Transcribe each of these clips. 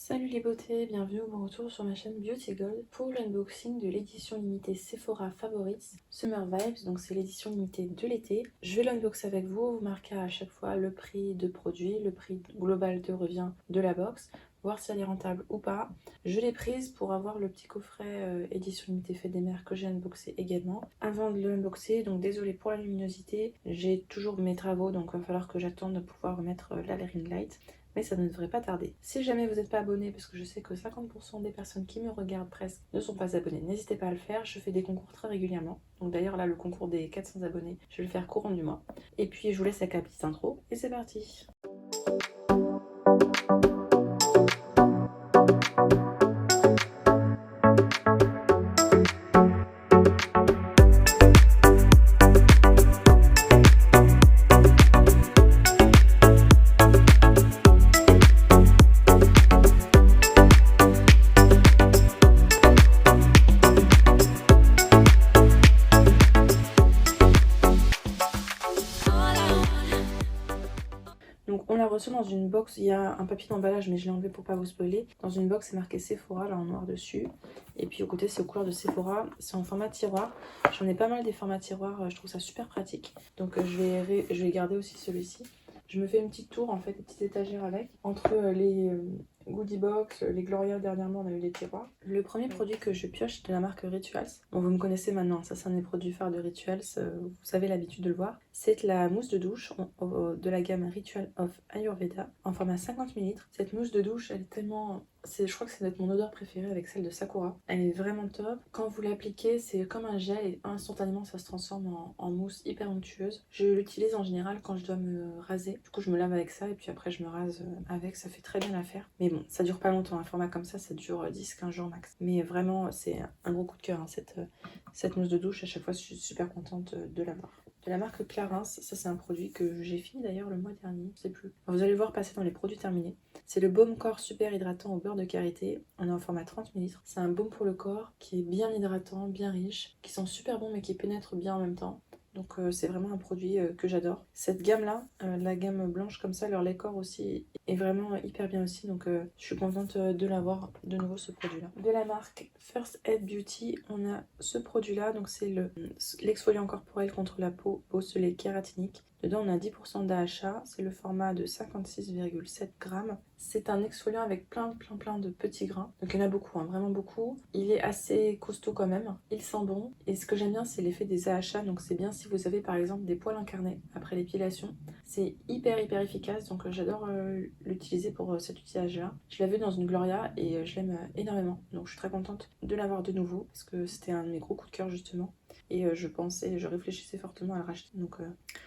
Salut les beautés, bienvenue au bon retour sur ma chaîne Beauty Gold pour l'unboxing de l'édition limitée Sephora Favorites Summer Vibes, donc c'est l'édition limitée de l'été. Je vais l'unboxer avec vous, vous marquer à chaque fois le prix de produit, le prix global de revient de la box, voir si elle est rentable ou pas. Je l'ai prise pour avoir le petit coffret édition limitée Fête des Mères que j'ai unboxé également. Avant de l'unboxer, donc désolé pour la luminosité, j'ai toujours mes travaux donc il va falloir que j'attende de pouvoir remettre la ring light. Mais ça ne devrait pas tarder. Si jamais vous n'êtes pas abonné, parce que je sais que 50% des personnes qui me regardent presque ne sont pas abonnées, n'hésitez pas à le faire. Je fais des concours très régulièrement. Donc d'ailleurs là, le concours des 400 abonnés, je vais le faire courant du mois. Et puis je vous laisse avec la petite intro et c'est parti. Donc on l'a reçu dans une box, il y a un papier d'emballage mais je l'ai enlevé pour pas vous spoiler. Dans une box c'est marqué Sephora là en noir dessus. Et puis au côté c'est aux couleurs de Sephora, c'est en format tiroir. J'en ai pas mal des formats tiroirs, je trouve ça super pratique. Donc je vais garder aussi celui-ci. Je me fais une petite tour en fait, une petite étagère avec. Entre les goodie box, les Gloria dernièrement on a eu les tiroirs. Le premier produit que je pioche c'est de la marque Rituals. Bon vous me connaissez maintenant, ça c'est un des produits phares de Rituals, vous avez l'habitude de le voir. C'est la mousse de douche de la gamme Ritual of Ayurveda en format 50 ml. Cette mousse de douche elle est tellement... je crois que c'est notre mon odeur préférée avec celle de Sakura. Elle est vraiment top. Quand vous l'appliquez, c'est comme un gel et instantanément ça se transforme en mousse hyper onctueuse. Je l'utilise en général quand je dois me raser. Du coup, je me lave avec ça et puis après je me rase avec. Ça fait très bien l'affaire. Mais bon, ça dure pas longtemps. Un format comme ça dure 10-15 jours max. Mais vraiment, c'est un gros coup de cœur hein, cette mousse de douche. À chaque fois, je suis super contente de l'avoir. De la marque Clarins, ça c'est un produit que j'ai fini d'ailleurs le mois dernier, je sais plus. Alors, vous allez le voir passer dans les produits terminés. C'est le baume corps super hydratant au beurre de karité. On est en format 30 ml. C'est un baume pour le corps qui est bien hydratant, bien riche, qui sent super bon mais qui pénètre bien en même temps. Donc c'est vraiment un produit que j'adore. Cette gamme-là, la gamme blanche comme ça, leur lait corps aussi est vraiment hyper bien aussi. Donc je suis contente de l'avoir de nouveau ce produit-là. De la marque First Aid Beauty, on a ce produit-là. Donc c'est l'exfoliant corporel contre la peau bosselée kératinique. Dedans, on a 10% d'AHA. C'est le format de 56,7 grammes. C'est un exfoliant avec plein de petits grains. Donc il y en a beaucoup, hein, vraiment beaucoup. Il est assez costaud quand même. Il sent bon. Et ce que j'aime bien, c'est l'effet des AHA. Donc c'est bien si vous avez par exemple des poils incarnés après l'épilation. C'est hyper efficace. Donc j'adore l'utiliser pour cet usage-là. Je l'avais dans une Gloria et je l'aime énormément. Donc je suis très contente de l'avoir de nouveau. Parce que c'était un de mes gros coups de cœur justement. Et je réfléchissais fortement à le racheter. Donc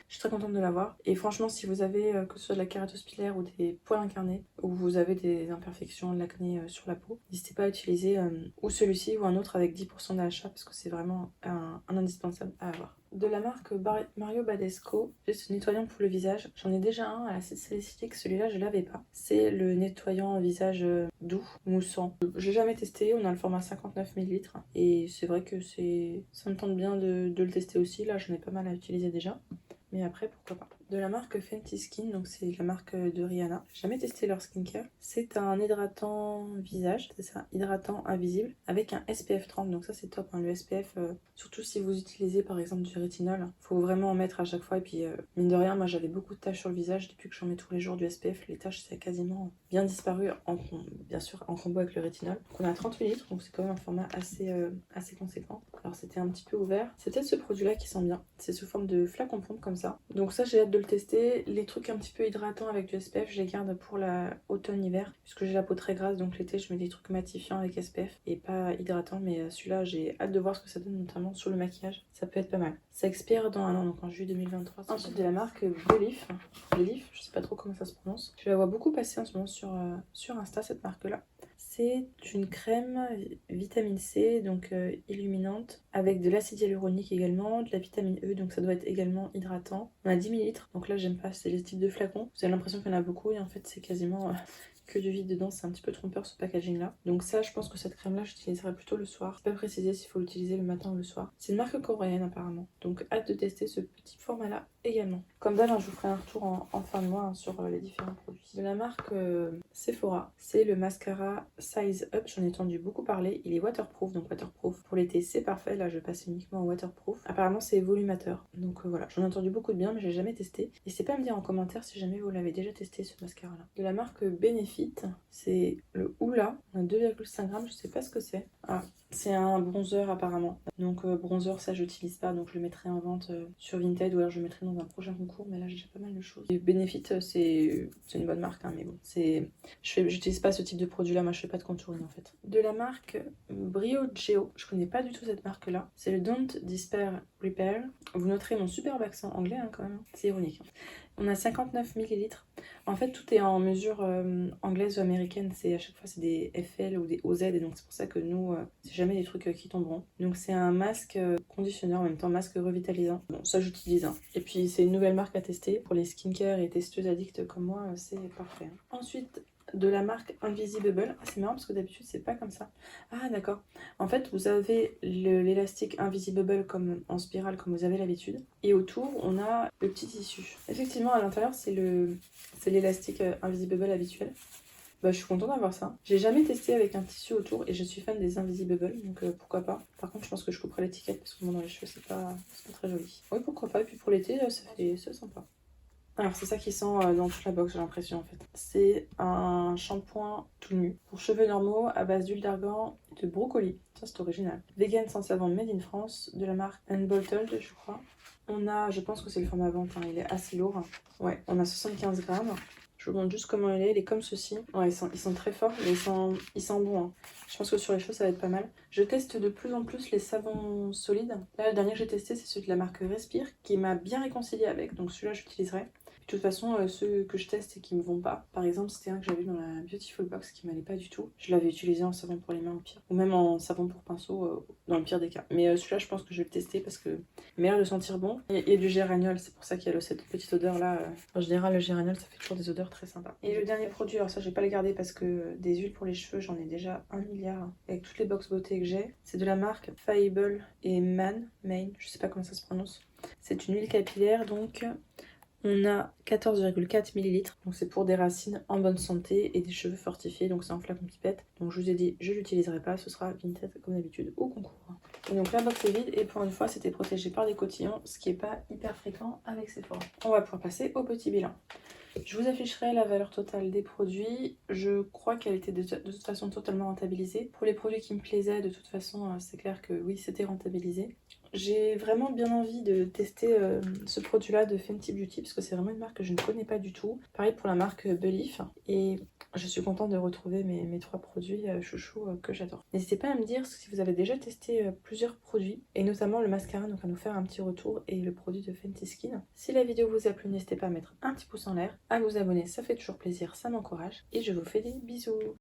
je suis très contente de l'avoir. Et franchement, si vous avez que ce soit de la kératose pilaire ou des poils incarnés, ou vous avez des imperfections, de l'acné sur la peau, n'hésitez pas à utiliser ou celui-ci ou un autre avec 10% d'achat parce que c'est vraiment un indispensable à avoir. De la marque Mario Badescu, j'ai ce nettoyant pour le visage. J'en ai déjà un à l'acide salicylique, celui-là je l'avais pas. C'est le nettoyant visage doux, moussant. J'ai jamais testé, on a le format 59 ml et c'est vrai que ça me tente bien de le tester aussi. Là j'en ai pas mal à utiliser déjà. Mais après, pourquoi pas. De la marque Fenty Skin, donc c'est la marque de Rihanna. J'ai jamais testé leur skincare. C'est un hydratant visage, c'est ça, hydratant invisible, avec un SPF 30. Donc ça c'est top, hein, le SPF. Surtout si vous utilisez par exemple du rétinol. Faut vraiment en mettre à chaque fois. Et puis mine de rien, moi j'avais beaucoup de taches sur le visage. Depuis que j'en mets tous les jours du SPF, les taches c'est quasiment bien disparu, bien sûr en combo avec le rétinol. Donc on a 30 ml, donc c'est quand même un format assez conséquent. Alors c'était un petit peu ouvert. C'est peut-être ce produit-là qui sent bien. C'est sous forme de flacon pompe comme ça. Donc ça j'ai hâte de le tester. Les trucs un petit peu hydratants avec du SPF, je les garde pour l'automne-hiver. Puisque j'ai la peau très grasse, donc l'été je mets des trucs matifiants avec SPF et pas hydratants. Mais celui-là j'ai hâte de voir ce que ça donne, notamment sur le maquillage. Ça peut être pas mal. Ça expire dans un an, donc en juillet 2023. Ensuite de la marque Belif. Belif, je sais pas trop comment ça se prononce. Je la vois beaucoup passer en ce moment sur Insta, cette marque-là. C'est une crème vitamine C, donc illuminante, avec de l'acide hyaluronique également, de la vitamine E, donc ça doit être également hydratant. On a 10 ml, donc là j'aime pas, c'est les types de flacons. Vous avez l'impression qu'il y en a beaucoup et en fait c'est quasiment que du vide dedans, c'est un petit peu trompeur ce packaging là. Donc ça je pense que cette crème là j'utiliserai plutôt le soir. C'est pas précisé s'il faut l'utiliser le matin ou le soir. C'est une marque coréenne apparemment, donc hâte de tester ce petit format là également. Comme d'hab, hein, je vous ferai un retour en fin de mois hein, sur les différents produits. De la marque Sephora, c'est le mascara Size Up. J'en ai entendu beaucoup parler. Il est waterproof, donc waterproof pour l'été, c'est parfait. Là, je passe uniquement en waterproof. Apparemment, c'est volumateur. Donc voilà, j'en ai entendu beaucoup de bien, mais j'ai jamais testé. N'hésitez pas à me dire en commentaire si jamais vous l'avez déjà testé, ce mascara-là. De la marque Benefit, c'est le Hoola. On a 2,5 grammes, je sais pas ce que c'est. Ah, c'est un bronzer apparemment. Donc bronzer, ça j'utilise pas, donc je le mettrai en vente sur Vinted ou alors je le mettrai dans un prochain concours, mais là j'ai déjà pas mal de choses. Et Benefit, c'est une bonne marque, hein, mais bon, j'utilise pas ce type de produit là, moi je fais pas de contouring en fait. De la marque Briogeo, je connais pas du tout cette marque là, c'est le Don't Despair Repair. Vous noterez mon superbe accent anglais hein, quand même, c'est ironique. On a 59 millilitres. En fait, tout est en mesure anglaise ou américaine. À chaque fois, c'est des FL ou des OZ. Et donc, c'est pour ça que nous, c'est jamais des trucs qui tomberont. Donc, c'est un masque conditionneur, en même temps masque revitalisant. Bon, ça, j'utilise. Hein. Et puis, c'est une nouvelle marque à tester. Pour les skincare et testeuses addictes comme moi, c'est parfait. Hein. Ensuite, de la marque Invisible. Ah, c'est marrant parce que d'habitude, c'est pas comme ça. Ah, d'accord. En fait, vous avez l'élastique Invisible comme en spirale, comme vous avez l'habitude. Et autour, on a le petit tissu. Effectivement, à l'intérieur, c'est l'élastique Invisible habituel. Bah, je suis contente d'avoir ça. J'ai jamais testé avec un tissu autour et je suis fan des Invisible, donc pourquoi pas. Par contre, je pense que je couperai l'étiquette parce que moi, dans les cheveux, c'est pas très joli. Oui, pourquoi pas. Et puis pour l'été, c'est sympa. Alors c'est ça qui sent dans toute la box, j'ai l'impression en fait. C'est un shampoing tout nu pour cheveux normaux à base d'huile d'argan et de brocoli. Ça c'est original. Vegan sans savon made in France de la marque Unbottled je crois. On a, je pense que c'est le format vente, hein, il est assez lourd. Ouais, on a 75 grammes. Je vous montre juste comment il est comme ceci. Ouais, ils sont très forts, mais ils sentent bon. Hein. Je pense que sur les cheveux, ça va être pas mal. Je teste de plus en plus les savons solides. Là, le dernier que j'ai testé, c'est celui de la marque Respire, qui m'a bien réconcilié avec. Donc celui-là, j'utiliserai. De toute façon, ceux que je teste et qui me vont pas, par exemple, c'était un que j'avais dans la Beautiful Box qui m'allait pas du tout. Je l'avais utilisé en savon pour les mains au pire, ou même en savon pour pinceau dans le pire des cas. Mais celui-là, je pense que je vais le tester parce que il m'a l'air de sentir bon. Et du géraniol, c'est pour ça qu'il y a cette petite odeur là. En général, le géraniol, ça fait toujours des odeurs très sympas. Et le dernier produit, alors ça, je vais pas le garder parce que des huiles pour les cheveux, j'en ai déjà 1 milliard avec toutes les box beauté que j'ai. C'est de la marque Fable et Main, je sais pas comment ça se prononce. C'est une huile capillaire donc. On a 14,4 ml, donc c'est pour des racines en bonne santé et des cheveux fortifiés, donc c'est en flacon pipette. Donc je vous ai dit, je l'utiliserai pas, ce sera Vinted comme d'habitude au concours. Et donc la box est vide et pour une fois c'était protégé par des cotillons, ce qui est pas hyper fréquent avec Sephora. On va pouvoir passer au petit bilan. Je vous afficherai la valeur totale des produits. Je crois qu'elle était de toute façon totalement rentabilisée. Pour les produits qui me plaisaient, de toute façon, c'est clair que oui, c'était rentabilisé. J'ai vraiment bien envie de tester ce produit-là de Fenty Beauty parce que c'est vraiment une marque que je ne connais pas du tout. Pareil pour la marque Belif. Et je suis contente de retrouver mes 3 produits chouchou que j'adore. N'hésitez pas à me dire si vous avez déjà testé plusieurs produits et notamment le mascara, donc à nous faire un petit retour et le produit de Fenty Skin. Si la vidéo vous a plu, n'hésitez pas à mettre un petit pouce en l'air, à vous abonner, ça fait toujours plaisir, ça m'encourage et je vous fais des bisous.